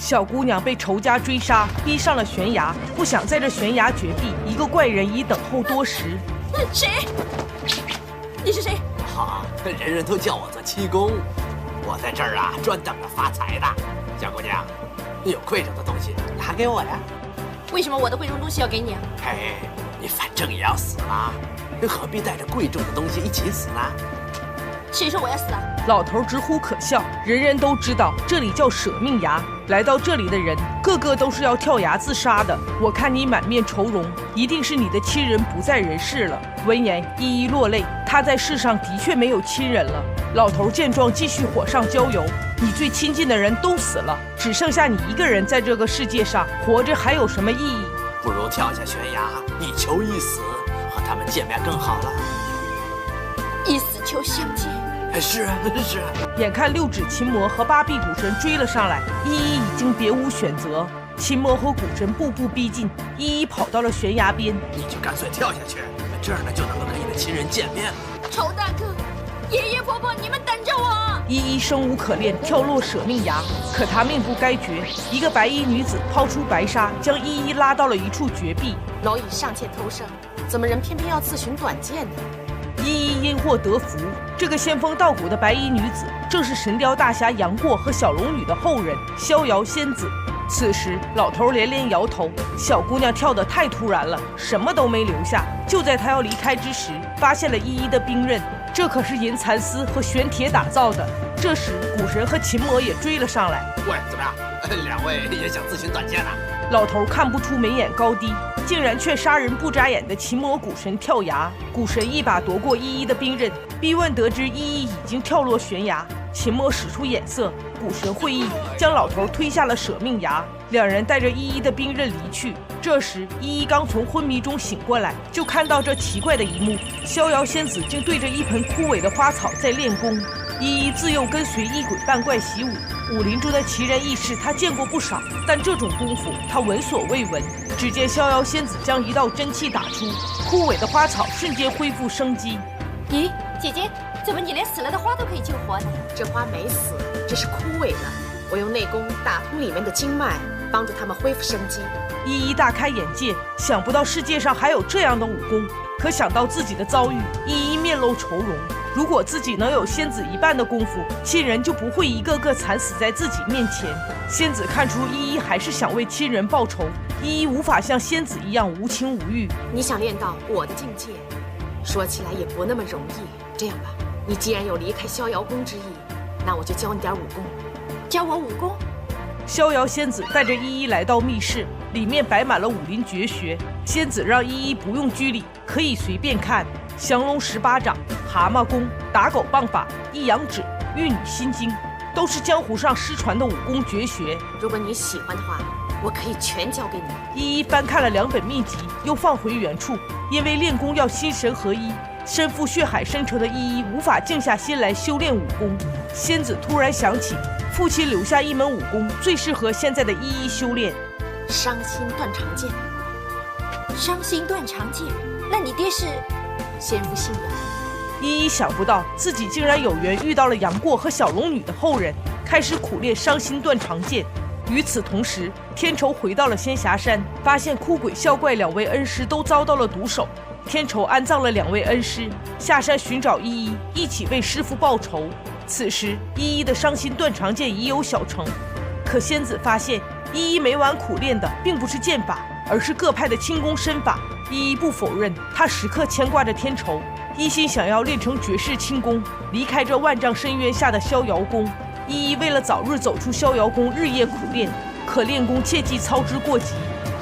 小姑娘被仇家追杀，逼上了悬崖，不想在这悬崖绝壁，一个怪人已等候多时。谁？你是谁？人人都叫我做七公，我在这儿啊，专等着发财的。小姑娘，你有贵重的东西拿给我呀。为什么我的贵重东西要给你啊？嘿，你反正也要死了，何必带着贵重的东西一起死呢？谁说我要死啊？老头直呼可笑，人人都知道这里叫舍命崖，来到这里的人个个都是要跳崖自杀的。我看你满面愁容，一定是你的亲人不在人世了。闻言，依依落泪，她在世上的确没有亲人了。老头见状，继续火上浇油，你最亲近的人都死了，只剩下你一个人在这个世界上，活着还有什么意义？不如跳下悬崖，一求一死，和他们见面更好了。一死求相见。是啊。眼看六指琴魔和八臂古神追了上来，依依已经别无选择。琴魔和古神步步逼近，依依跑到了悬崖边。你就干脆跳下去，这儿呢就能够跟你的亲人见面了。仇大哥，爷爷婆婆，你们等着我！依依生无可恋，跳落舍命崖。可她命不该绝，一个白衣女子抛出白纱，将依依拉到了一处绝壁。蝼蚁尚且偷生，怎么人偏偏要自寻短见呢？依依因祸得福，这个仙风道骨的白衣女子，正是神雕大侠杨过和小龙女的后人逍遥仙子。此时，老头连连摇头，小姑娘跳得太突然了，什么都没留下。就在他要离开之时，发现了依依的兵刃，这可是银蚕丝和玄铁打造的。这时，古神和琴魔也追了上来。喂，怎么样？两位也想自寻短见啊？老头看不出眉眼高低，竟然劝杀人不眨眼的琴魔古神跳崖。古神一把夺过依依的兵刃，逼问得知依依已经跳落悬崖。琴魔使出眼色，古神会意，将老头推下了舍命崖。两人带着依依的兵刃离去。这时，依依刚从昏迷中醒过来，就看到这奇怪的一幕：逍遥仙子竟对着一盆枯萎的花草在练功。依依自幼跟随异鬼扮怪习武，武林中的奇人异事她见过不少，但这种功夫她闻所未闻。只见逍遥仙子将一道真气打出，枯萎的花草瞬间恢复生机。咦，姐姐，怎么你连死了的花都可以救活呢？这花没死，只是枯萎了。我用内功打通里面的经脉，帮助他们恢复生机。依依大开眼界，想不到世界上还有这样的武功。可想到自己的遭遇，依依面露愁容。如果自己能有仙子一半的功夫，亲人就不会一个个惨死在自己面前。仙子看出依依还是想为亲人报仇，依依无法像仙子一样无情无欲。你想练到我的境界，说起来也不那么容易。这样吧，你既然有离开逍遥宫之意，那我就教你点武功。教我武功？逍遥仙子带着依依来到密室，里面摆满了武林绝学。仙子让依依不用拘礼，可以随便看。降龙18掌、蛤蟆功、打狗棒法、一阳指、玉女心经，都是江湖上失传的武功绝学。如果你喜欢的话，我可以全教给你。依依翻看了2本秘籍，又放回原处。因为练功要心神合一，身负血海深仇的依依无法静下心来修炼武功。仙子突然想起，父亲留下一门武功，最适合现在的依依修炼——伤心断肠剑。伤心断肠剑？那你爹是？先父信仰。依依想不到自己竟然有缘遇到了杨过和小龙女的后人，开始苦练伤心断肠剑。与此同时，天仇回到了仙霞山，发现哭鬼、笑怪2位恩师都遭到了毒手。天仇安葬了2位恩师，下山寻找依依，一起为师父报仇。此时，依依的伤心断肠剑已有小成。可仙子发现，依依每晚苦练的并不是剑法，而是各派的轻功身法。依依不否认，她时刻牵挂着天仇，一心想要练成绝世轻功，离开这万丈深渊下的逍遥宫。依依为了早日走出逍遥宫，日夜苦练，可练功切忌操之过急。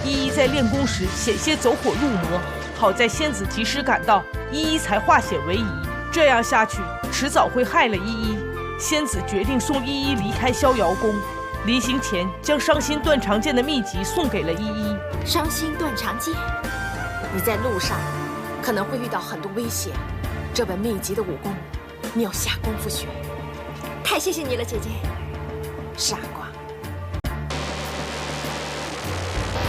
依依在练功时险些走火入魔，好在仙子及时赶到，依依才化险为夷。这样下去，迟早会害了依依。仙子决定送依依离开逍遥宫，临行前将伤心断肠剑的秘籍送给了依依。伤心断肠剑，你在路上可能会遇到很多危险，这本秘籍的武功，你要下功夫学。太谢谢你了，姐姐。傻瓜，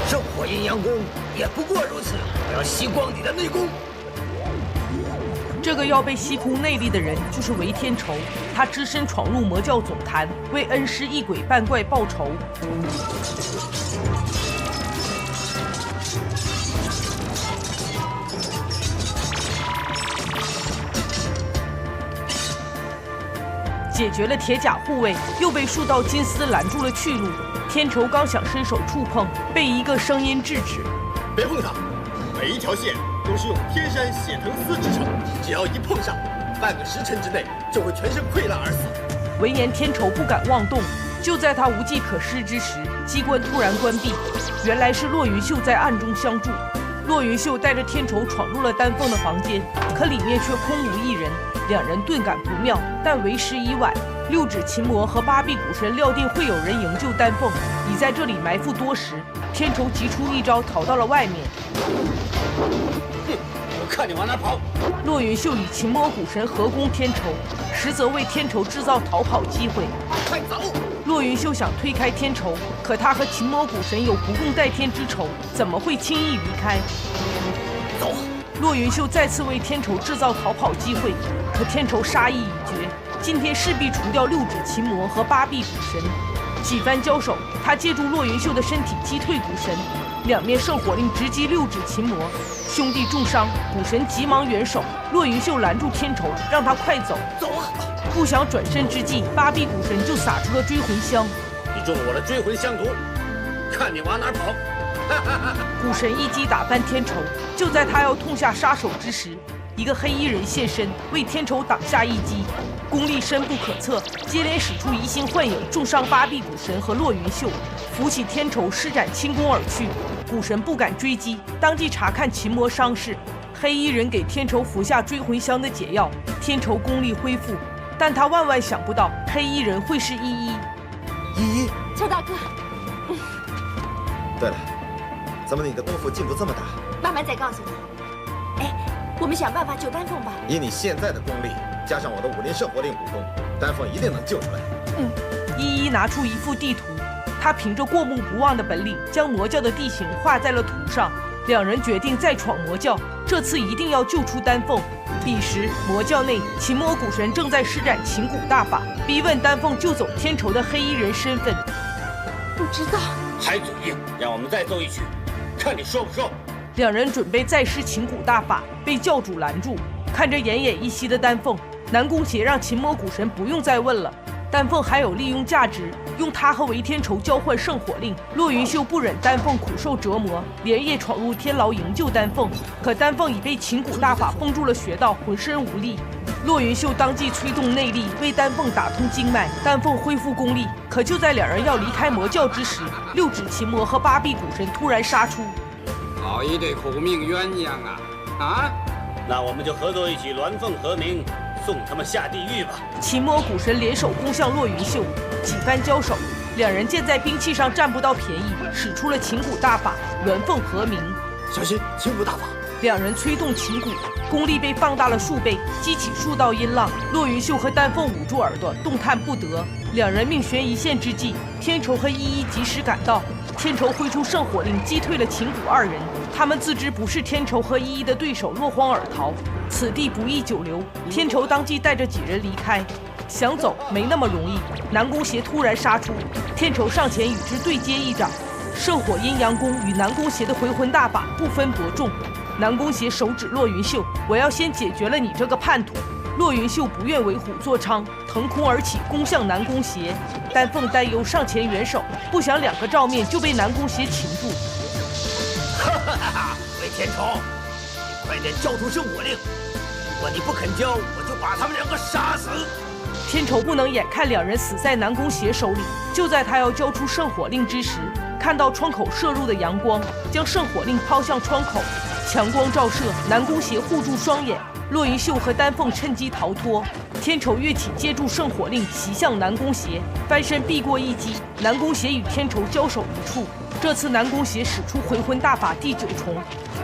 圣火阴阳功也不过如此，我要吸光你的内功。这个要被吸空内力的人就是韦天仇，他只身闯入魔教总坛，为恩师异鬼扮怪报仇。解决了铁甲护卫，又被数道金丝拦住了去路。天仇刚想伸手触碰，被一个声音制止：“别碰它！每一条线都是用天山血藤丝制成，只要一碰上，半个时辰之内就会全身溃烂而死。”闻言，天仇不敢妄动。就在他无计可施之时，机关突然关闭，原来是骆云秀在暗中相助。骆云秀带着天仇闯入了丹凤的房间，可里面却空无一人。两人顿感不妙，但为时已晚。六指琴魔和八臂古神料定会有人营救丹凤，已在这里埋伏多时。天仇急出一招，逃到了外面。哼，我看你往哪跑！骆云秀与琴魔古神合攻天仇，实则为天仇制造逃跑机会。快走！骆云秀想推开天仇，可他和琴魔古神有不共戴天之仇，怎么会轻易离开？走！骆云秀再次为天仇制造逃跑机会，可天仇杀意已决，今天势必除掉六指琴魔和八臂古神。几番交手，他借助骆云秀的身体击退古神，两面圣火令直击六指琴魔，兄弟重伤，古神急忙援手。骆云秀拦住天仇，让他快走。走啊！不想转身之际，八臂古神就撒出了追魂香。你中了我的追魂香毒，看你往哪跑！古神一击打翻天仇，就在他要痛下杀手之时，一个黑衣人现身，为天仇挡下一击，功力深不可测，接连使出移形换影，重伤八臂古神和骆云秀，扶起天仇施展轻功而去。古神不敢追击，当即查看琴魔伤势，黑衣人给天仇服下追魂香的解药，天仇功力恢复，但他万万想不到黑衣人会是依依。依依，邱大哥，对了，怎么你的功夫进步这么大？慢慢再告诉你。哎，我们想办法救丹凤吧。以你现在的功力，加上我的武林圣火令武功，丹凤一定能救出来。依依拿出一幅地图，他凭着过目不忘的本领，将魔教的地形画在了图上。两人决定再闯魔教，这次一定要救出丹凤。彼时，魔教内琴魔古神正在施展琴骨大法，逼问丹凤救走天仇的黑衣人身份。不知道。还嘴硬，让我们再奏一曲，看你说不说。两人准备再施琴骨大法，被教主拦住。看着奄奄一息的丹凤，南宫邪让琴魔古神不用再问了。丹凤还有利用价值，用他和韦天仇交换圣火令。骆云秀不忍丹凤苦受折磨，连夜闯入天牢营救丹凤。可丹凤已被琴骨大法封住了穴道，浑身无力。骆云秀当即催动内力，为丹凤打通经脉，丹凤恢复功力。可就在两人要离开魔教之时，六指琴魔和八臂古神突然杀出。好一对苦命鸳鸯啊！啊，那我们就合作一起，鸾凤和鸣，送他们下地狱吧！琴魔古神联手攻向骆云秀，几番交手，两人见在兵器上占不到便宜，使出了琴骨大法，鸾凤和鸣。小心琴骨大法！两人催动琴骨，功力被放大了数倍，激起数道音浪。骆云秀和丹凤捂住耳朵，动弹不得。两人命悬一线之际，天仇和依依及时赶到。天仇挥出圣火令，击退了琴骨二人。他们自知不是天仇和依依的对手，落荒而逃。此地不宜久留，天仇当即带着几人离开。想走没那么容易，南宫邪突然杀出，天仇上前与之对接一掌。圣火阴阳功与南宫邪的回魂大法不分伯仲。南宫邪手指骆云秀：“我要先解决了你这个叛徒。”骆云秀不愿为虎作伥，腾空而起，攻向南宫邪。丹凤担忧上前援手，不想两个照面就被南宫邪擒住。哈哈哈哈！韦天仇，你快点交出圣火令！如果你不肯交，我就把他们两个杀死。天仇不能眼看两人死在南宫邪手里，就在他要交出圣火令之时，看到窗口射入的阳光，将圣火令抛向窗口。强光照射，南宫邪护住双眼，骆云秀和丹凤趁机逃脱。天仇跃起，接住圣火令，袭向南宫邪，翻身避过一击。南宫邪与天仇交手一处，这次南宫邪使出回魂大法第9重，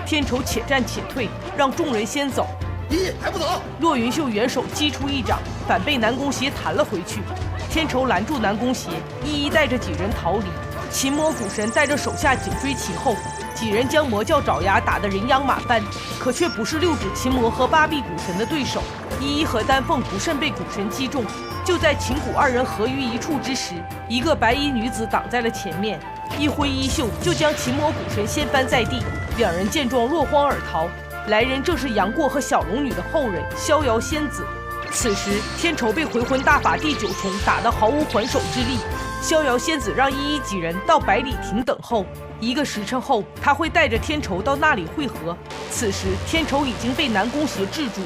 天仇且战且退，让众人先走。依依还不走！骆云秀援手击出一掌，反被南宫邪弹了回去。天仇拦住南宫邪，一一带着几人逃离。秦魔古神带着手下紧追其后，几人将魔教爪牙打得人仰马翻，可却不是六指秦魔和八臂古神的对手。依依和丹凤不慎被古神击中，就在秦古二人合于一处之时，一个白衣女子挡在了前面，一挥衣袖就将秦魔古神掀翻在地。两人见状落荒而逃，来人正是杨过和小龙女的后人逍遥仙子。此时天仇被回魂大法第9重打得毫无还手之力，逍遥仙子让依依几人到百里亭等候，1个时辰后他会带着天仇到那里会合。此时天仇已经被南宫邪制住，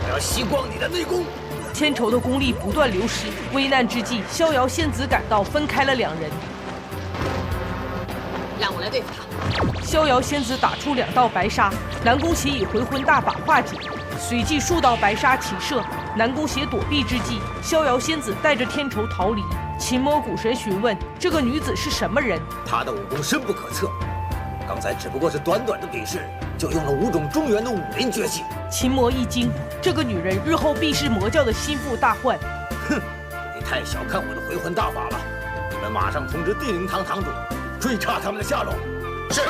我要吸光你的内功。天仇的功力不断流失，危难之际，逍遥仙子赶到，分开了两人。让我来对付他。逍遥仙子打出2道白沙，南宫邪以回魂大法化解，随即数道白沙齐射。南宫邪躲避之际，逍遥仙子带着天仇逃离。秦魔古神询问这个女子是什么人，她的武功深不可测，刚才只不过是短短的比试，就用了5种中原的武林绝技。秦魔一惊，这个女人日后必是魔教的心腹大患。哼，你太小看我的回魂大法了！你们马上通知地灵堂堂主，追查他们的下落。是。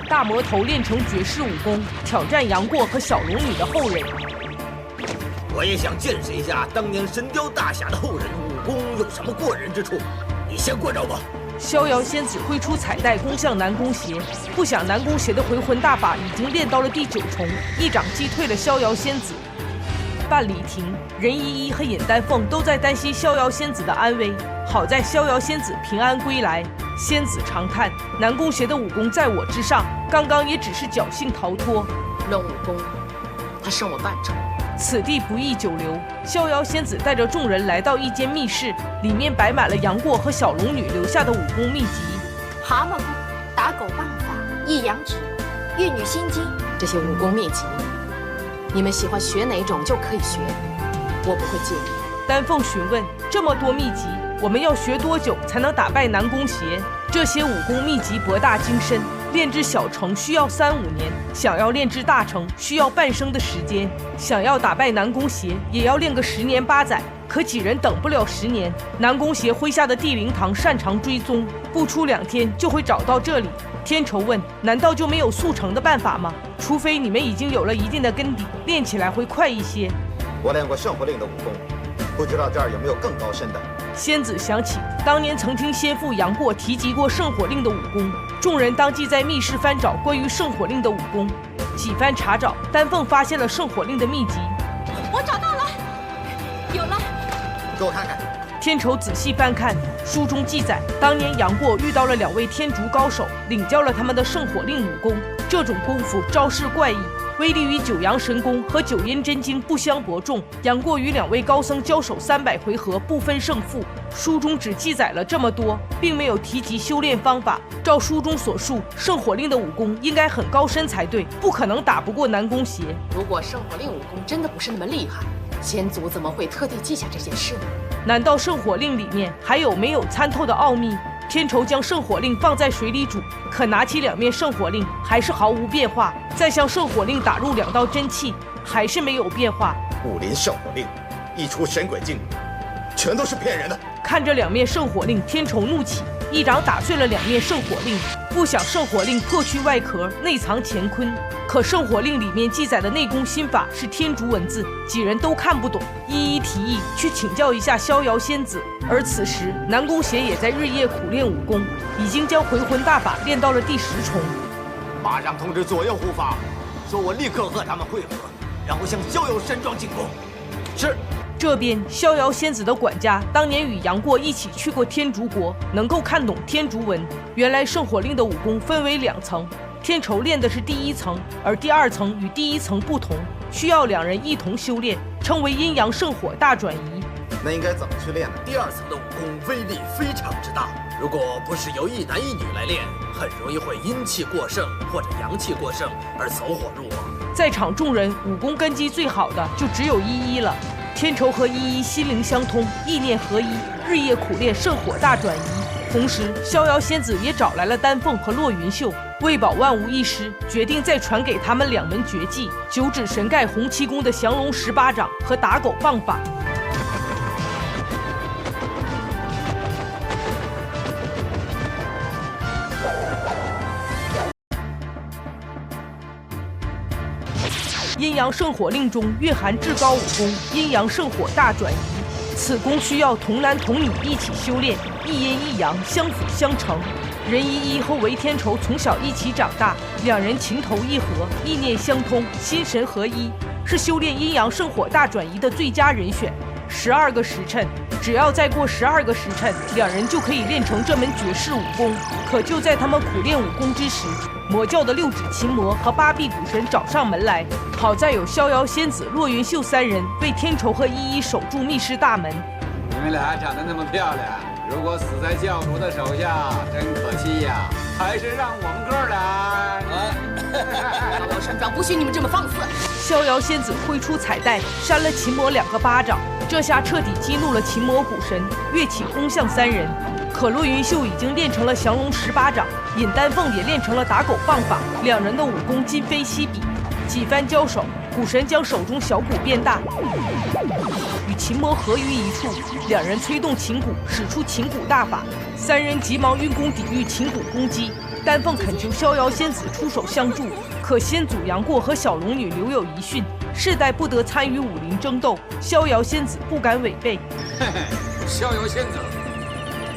大魔头练成绝世武功，挑战杨过和小龙女的后人。我也想见识一下当年神雕大侠的后人武功有什么过人之处。你先过招吧。逍遥仙子挥出彩带攻向南宫邪，不想南宫邪的回魂大法已经练到了第9重，一掌击退了逍遥仙子。半里亭，任依依和尹丹凤都在担心逍遥仙子的安危，好在逍遥仙子平安归来。仙子长叹，南宫邪的武功在我之上，刚刚也只是侥幸逃脱。论武功，他胜我半筹。此地不宜久留，逍遥仙子带着众人来到一间密室，里面摆满了杨过和小龙女留下的武功秘籍：蛤蟆功、打狗棒法、一阳指、玉女心经。这些武功秘籍，你们喜欢学哪种就可以学，我不会介意。丹凤询问：这么多秘籍，我们要学多久才能打败南宫邪？这些武功秘籍博大精深，练至小成需要3-5年，想要练至大成需要半生的时间。想要打败南宫邪，也要练个10年8载。可几人等不了10年。南宫邪麾下的地灵堂擅长追踪，不出2天就会找到这里。天仇问：难道就没有速成的办法吗？除非你们已经有了一定的根底，练起来会快一些。我练过圣火令的武功，不知道这儿有没有更高深的。仙子想起当年曾听先父杨过提及过圣火令的武功，众人当即在密室翻找关于圣火令的武功。几番查找，丹凤发现了圣火令的秘籍。我找到了，有了。给我看看。天仇仔细翻看，书中记载，当年杨过遇到了2位天竺高手，领教了他们的圣火令武功。这种功夫招式怪异，威力与九阳神功和九阴真经不相伯仲。杨过与2位高僧交手300回合，不分胜负。书中只记载了这么多，并没有提及修炼方法。照书中所述，圣火令的武功应该很高深才对，不可能打不过南宫邪。如果圣火令武功真的不是那么厉害，先祖怎么会特地记下这件事呢？难道圣火令里面还有没有参透的奥秘？天仇将圣火令放在水里煮，可拿起2面圣火令还是毫无变化，再向圣火令打入2道真气，还是没有变化。武林圣火令，一出神鬼境，全都是骗人的。看着2面圣火令，天仇怒起，一掌打碎了2面圣火令。不想圣火令破去外壳，内藏乾坤。可圣火令里面记载的内功心法是天竺文字，几人都看不懂，一一提议去请教一下逍遥仙子。而此时南宫邪也在日夜苦练武功，已经将回魂大法练到了第10重。马上通知左右护法，说我立刻和他们会合，然后向逍遥山庄进攻。是。这边逍遥仙子的管家当年与杨过一起去过天竺国，能够看懂天竺文。原来圣火令的武功分为2层，天仇练的是第1层，而第2层与第1层不同，需要2人一同修炼，称为阴阳圣火大转移。那应该怎么去练呢？第2层的武功威力非常之大，如果不是由一男一女来练，很容易会阴气过盛或者阳气过盛而走火入魔。在场众人武功根基最好的就只有依依了。天仇和依依心灵相通，意念合一，日夜苦练圣火大转移。同时，逍遥仙子也找来了丹凤和骆云秀，为保万无一失，决定再传给他们2门绝技：9指神盖洪七公的降龙18掌和打狗棒法。阳圣火令中蕴含至高武功阴阳圣火大转移。此功需要童男童女一起修炼，一阴一阳相辅相成。任依依和韦天仇从小一起长大，两人情投意合，意念相通，心神合一，是修炼阴阳圣火大转移的最佳人选。12个时辰，只要再过12个时辰，两人就可以练成这门绝世武功。可就在他们苦练武功之时，魔教的六指琴魔和八臂古神找上门来。好在有逍遥仙子、骆云秀三人为天仇和依依守住密室大门。你们俩长得那么漂亮，如果死在教主的手下，真可惜呀！还是让我们哥俩。大王山庄不许你们这么放肆！逍遥仙子挥出彩带，扇了秦魔2个巴掌，这下彻底激怒了秦魔古神，跃起攻向三人。可骆云秀已经练成了降龙18掌，尹丹凤也练成了打狗棒法，两人的武功今非昔比。几番交手，古神将手中小鼓变大，与秦魔合于一处。两人催动琴鼓，使出琴鼓大法，三人急忙运功抵御琴鼓攻击。丹凤恳求逍遥仙子出手相助，可先祖杨过和小龙女留有遗训，世代不得参与武林争斗。逍遥仙子不敢违背。嘿嘿，逍遥仙子，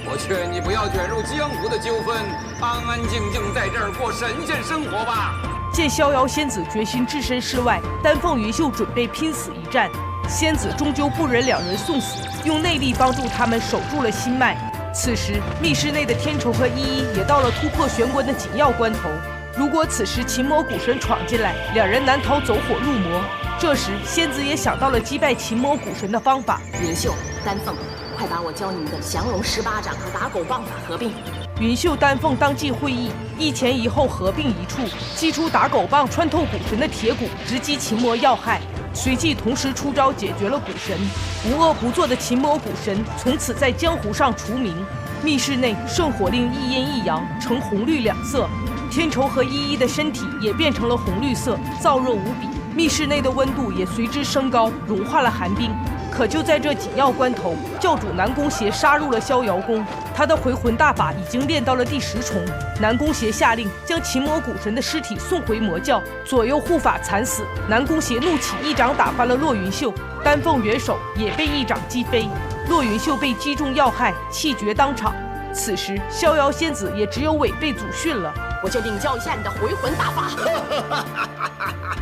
我劝你不要卷入江湖的纠纷，安安静静在这儿过神仙生活吧。见逍遥仙子决心置身事外，丹凤云秀准备拼死一战。仙子终究不忍两人送死，用内力帮助他们守住了心脉。此时密室内的天仇和依依也到了突破玄关的紧要关头。如果此时秦魔古神闯进来，两人难逃走火入魔。这时仙子也想到了击败秦魔古神的方法。云秀、丹凤，快把我教你们的降龙18掌和打狗棒法合并。云秀、丹凤当即会意，一前一后合并一处，击出打狗棒穿透古神的铁骨，直击秦魔要害。随即同时出招解决了古神，无恶不作的秦魔古神从此在江湖上除名。密室内圣火令一阴一阳，呈红绿两色，天仇和依依的身体也变成了红绿色，燥热无比。密室内的温度也随之升高，融化了寒冰。可就在这紧要关头，教主南宫邪杀入了逍遥宫，他的回魂大法已经练到了第10重。南宫邪下令将秦魔古神的尸体送回魔教，左右护法惨死。南宫邪怒起，一掌打翻了骆云秀，丹凤元首也被一掌击飞，骆云秀被击中要害，气绝当场。此时逍遥仙子也只有违背祖训了。我就领教一下你的回魂大法。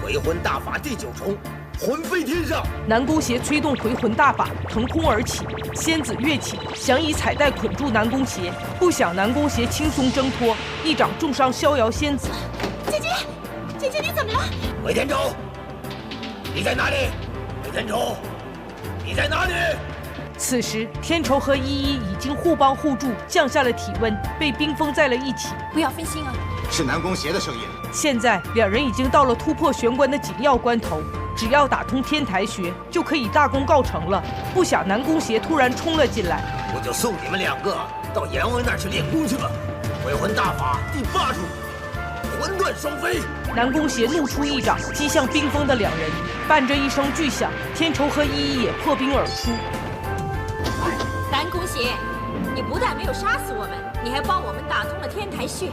回魂大法第9重，魂飞天上。南宫邪催动回魂大法，腾空而起，仙子跃起，想以彩带捆住南宫邪，不想南宫邪轻松挣脱，一掌重伤逍遥仙子。姐姐，姐姐你怎么了？韦天仇，你在哪里？韦天仇，你在哪里？此时天仇和依依已经互帮互助，降下了体温，被冰封在了一起。不要分心啊！是南宫邪的声音。现在两人已经到了突破玄关的紧要关头，只要打通天台穴，就可以大功告成了。不想南宫邪突然冲了进来，我就送你们2个到阎王那儿去练功去吧。回魂大法第8重，魂断双飞。南宫邪怒出一掌，击向冰封的两人，伴着一声巨响，天仇和依依也破冰而出。南宫邪，你不但没有杀死我们，你还帮我们打通了天台穴，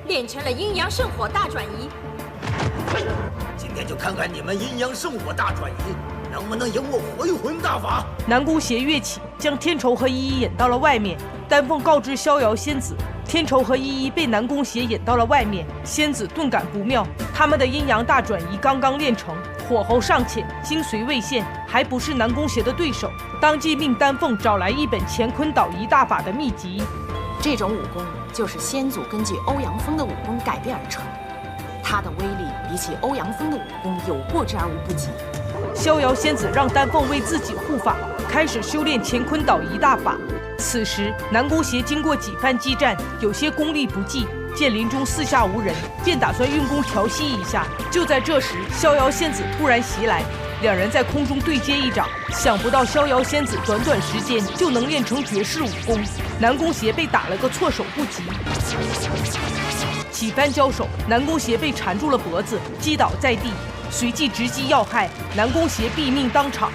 练成了阴阳圣火大转移。今天就看看你们阴阳圣火大转移能不能赢我回魂大法。南宫邪跃起，将天仇和依依引到了外面。丹凤告知逍遥仙子，天仇和依依被南宫邪引到了外面。仙子顿感不妙，他们的阴阳大转移刚刚练成，火候尚浅，精髓未现，还不是南宫邪的对手。当即命丹凤找来一本乾坤导移大法的秘籍。这种武功就是先祖根据欧阳锋的武功改变而成，它的威力比起欧阳锋的武功有过之而无不及。逍遥仙子让丹凤为自己护法，开始修炼乾坤导移大法。此时南宫邪经过几番激战，有些功力不济，见林中四下无人，便打算运功调息一下。就在这时，逍遥仙子突然袭来，两人在空中对接一掌，想不到逍遥仙子短短时间就能练成绝世武功，南宫邪被打了个措手不及。几番交手，南宫邪被缠住了脖子，击倒在地，随即直击要害，南宫邪毙命当场。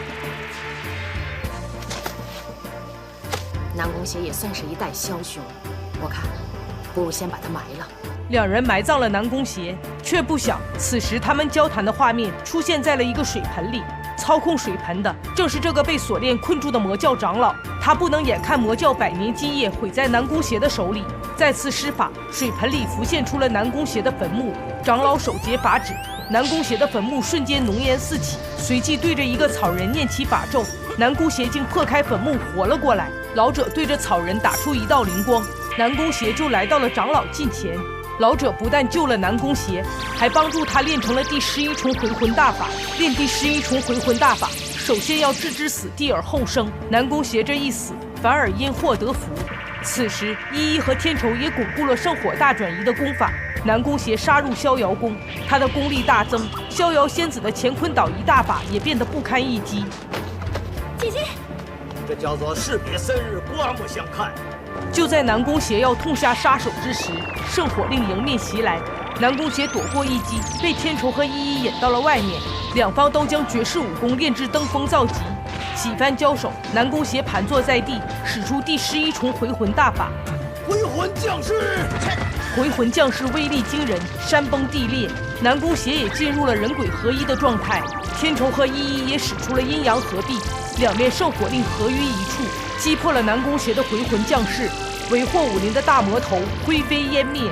南宫邪也算是一代枭雄，我看不如先把他埋了。两人埋葬了南宫邪，却不想此时他们交谈的画面出现在了一个水盆里。操控水盆的正是这个被锁链困住的魔教长老，他不能眼看魔教百年基业毁在南宫邪的手里，再次施法，水盆里浮现出了南宫邪的坟墓。长老手结法指，南宫邪的坟墓瞬间浓烟四起，随即对着一个草人念起法咒，南宫邪竟破开坟墓活了过来。老者对着草人打出一道灵光，南宫邪就来到了长老近前。老者不但救了南宫邪，还帮助他练成了第11重回魂大法。练第11重回魂大法，首先要置之死地而后生。南宫邪这一死，反而因祸得福。此时，依依和天仇也巩固了圣火大转移的功法。南宫邪杀入逍遥宫，他的功力大增，逍遥仙子的乾坤倒移大法也变得不堪一击。姐姐，这叫做士别三日，刮目相看。就在南宫邪要痛下杀手之时，圣火令迎面袭来，南宫邪躲过一击，被天仇和依依引到了外面。两方都将绝世武功练至登峰造极。几番交手，南宫邪盘坐在地，使出第11重回魂大法。回魂降世，回魂降世威力惊人，山崩地裂。南宫邪也进入了人鬼合一的状态，天仇和依依也使出了阴阳合璧，两面圣火令合于一处，击破了南宫邪的回魂降世。为祸武林的大魔头灰飞烟灭。